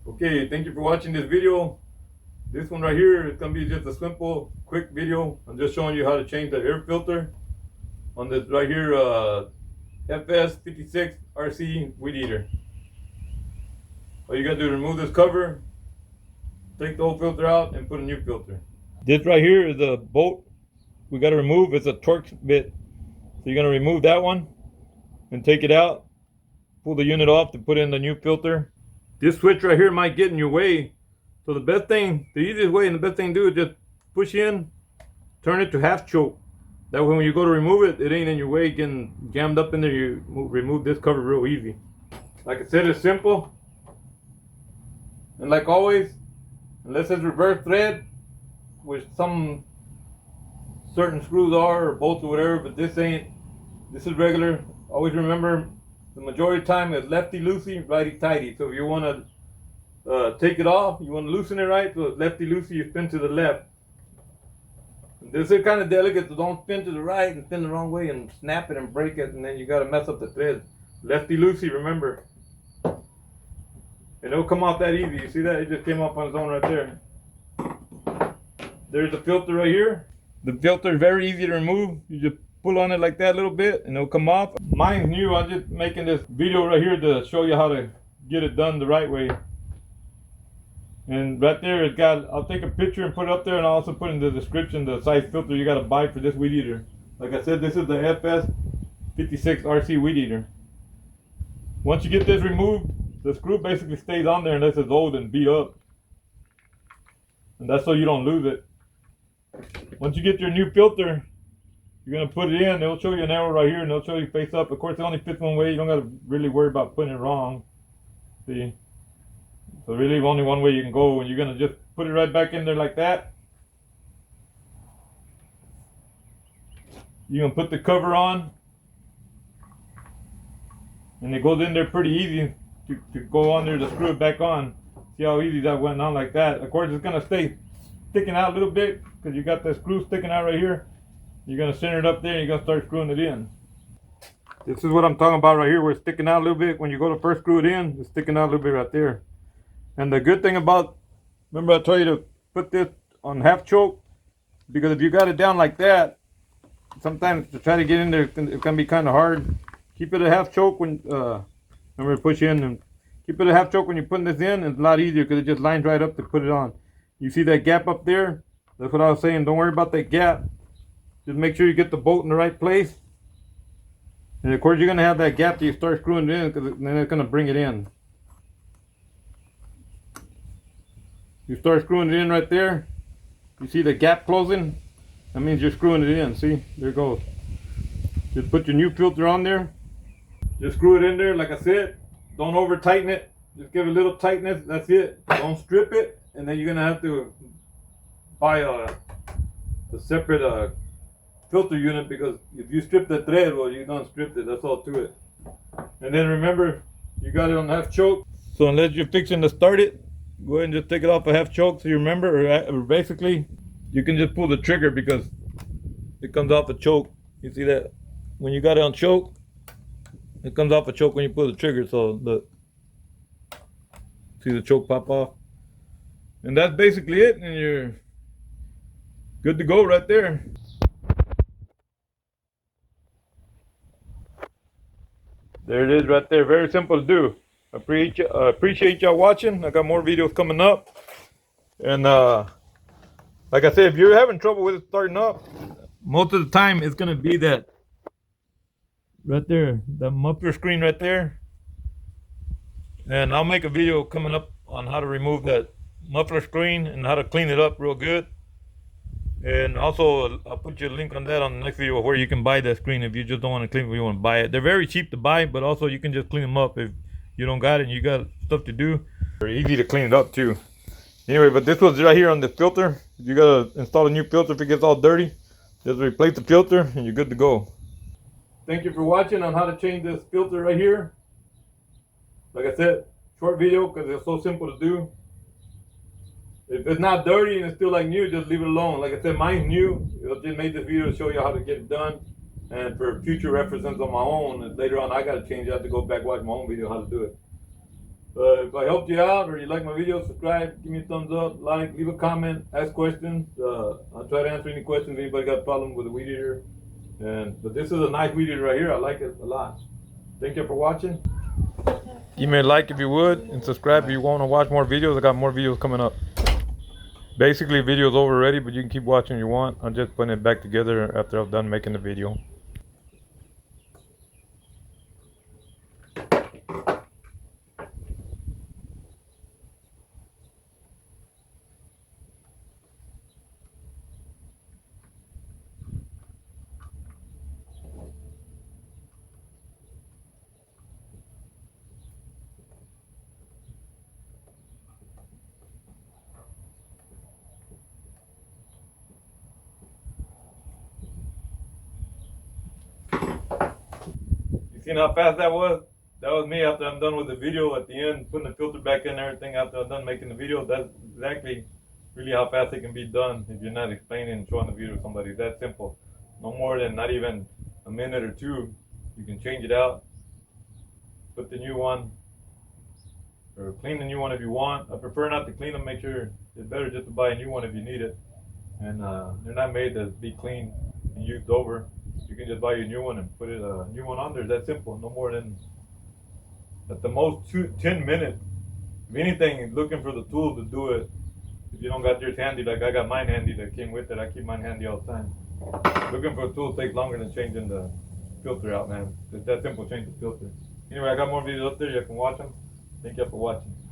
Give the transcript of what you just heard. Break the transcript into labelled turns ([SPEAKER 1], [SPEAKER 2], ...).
[SPEAKER 1] Okay, thank you for watching this video. This one right here is going to be just a simple, quick video. I'm just showing you how to change the air filter on this right here FS 56 RC weed eater. All you got to do is remove this cover, take the old filter out, and put a new filter. This right here is a bolt we got to remove. It's a Torx bit. So you're going to remove that one and take it out, pull the unit off to put in the new filter. This switch right here might get in your way. So the easiest way and the best thing to do is just push in, turn it to half choke. That way when you go to remove it, it ain't in your way getting jammed up in there. You remove this cover real easy. Like I said, it's simple. And like always, unless it's reverse thread, which some certain screws are, or bolts or whatever, but this ain't. This is regular. Always remember, the majority of the time it's lefty-loosey, righty-tighty. So if you want to take it off, you want to loosen it right, so it's lefty-loosey, you spin to the left. This is kind of delicate, so don't spin to the right and spin the wrong way and snap it and break it, and then you got to mess up the thread. Lefty-loosey, remember. And it'll come off that easy. You see that? It just came off on its own right there. There's the filter right here. The filter is very easy to remove. You just pull on it like that a little bit and it'll come off. Mine's new. I'm just making this video right here to show you how to get it done the right way. And right there it's got, I'll take a picture and put it up there, and I'll also put in the description the size filter you got to buy for this weed eater. Like I said, this is the FS 56 RC weed eater. Once you get this removed, the screw basically stays on there unless it's old and beat up. And that's so you don't lose it. Once you get your new filter, you're going to put it in. It'll show you an arrow right here, and it'll show you face up. Of course, it only fits one way. You don't got to really worry about putting it wrong. See? So really only one way you can go, and you're going to just put it right back in there like that. You're going to put the cover on. And it goes in there pretty easy to go on there to screw it back on. See how easy that went on like that. Of course, it's going to stay sticking out a little bit because you got the screw sticking out right here. You're going to center it up there and you're going to start screwing it in. This is what I'm talking about right here, where it's sticking out a little bit. When you go to first screw it in, it's sticking out a little bit right there. And the good thing about, remember I told you to put this on half choke, because if you got it down like that, sometimes to try to get in there, it can be kind of hard. Keep it at half choke when, remember to push in, and keep it at half choke when you're putting this in. It's a lot easier because it just lines right up to put it on. You see that gap up there? That's what I was saying. Don't worry about that gap. Just make sure you get the bolt in the right place. And of course you're going to have that gap till you start screwing it in, because then it's going to bring it in. You start screwing it in right there. You see the gap closing? That means you're screwing it in. See? There it goes. Just put your new filter on there. Just screw it in there like I said. Don't over tighten it. Just give it a little tightness. That's it. Don't strip it. And then you're going to have to buy a separate filter unit, because if you strip the thread, well, you don't strip it. That's all to it. And then remember, you got it on half choke. So unless you're fixing to start it, go ahead and just take it off a half choke. So you remember, or basically, you can just pull the trigger because it comes off a choke. You see that? When you got it on choke, it comes off a choke when you pull the trigger. So see the choke pop off. And that's basically it, and you're good to go right there. There it is right there. Very simple to do. Appreciate y'all watching. I got more videos coming up. And like I said, if you're having trouble with it starting up, most of the time it's going to be that right there, the muffler screen right there. And I'll make a video coming up on how to remove that muffler screen and how to clean it up real good. And also I'll put you a link on that on the next video where you can buy that screen if you just don't want to clean it, if you want to buy it. They're very cheap to buy, but also you can just clean them up if you don't got it and you got stuff to do. Very easy to clean it up too. Anyway, but this was right here on the filter. You gotta install a new filter if it gets all dirty. Just replace the filter and you're good to go. Thank you for watching on how to change this filter right here. Like I said, short video because it's so simple to do. If it's not dirty and it's still like new, just leave it alone. Like I said, mine's new. I just made this video to show you how to get it done. And for future references on my own, and later on I got to change it. I have to go back watch my own video how to do it. If I helped you out or you like my video, subscribe, give me a thumbs up, like, leave a comment, ask questions. I'll try to answer any questions. Anybody got a problem with a weed eater? But this is a nice weed eater right here. I like it a lot. Thank you for watching. Give me a like if you would, and subscribe if you want to watch more videos. I got more videos coming up. Basically, video's over already, but you can keep watching if you want. I'm just putting it back together after I'm done making the video. You seen how fast that was? That was me after I'm done with the video at the end, putting the filter back in and everything after I'm done making the video. That's exactly really how fast it can be done if you're not explaining and showing the video to somebody. It's that simple. No more than not even a minute or two. You can change it out, put the new one, or clean the new one if you want. I prefer not to clean them. Make sure it's better just to buy a new one if you need it. And they're not made to be clean and used over. You can just buy your new one and put a new one on there. It's that simple. No more than at the most 10 minutes. If anything, looking for the tools to do it. If you don't got yours handy, like I got mine handy that came with it, I keep mine handy all the time. Looking for a tool takes longer than changing the filter out, man. It's that simple, change the filter. Anyway, I got more videos up there. You can watch them. Thank you for watching.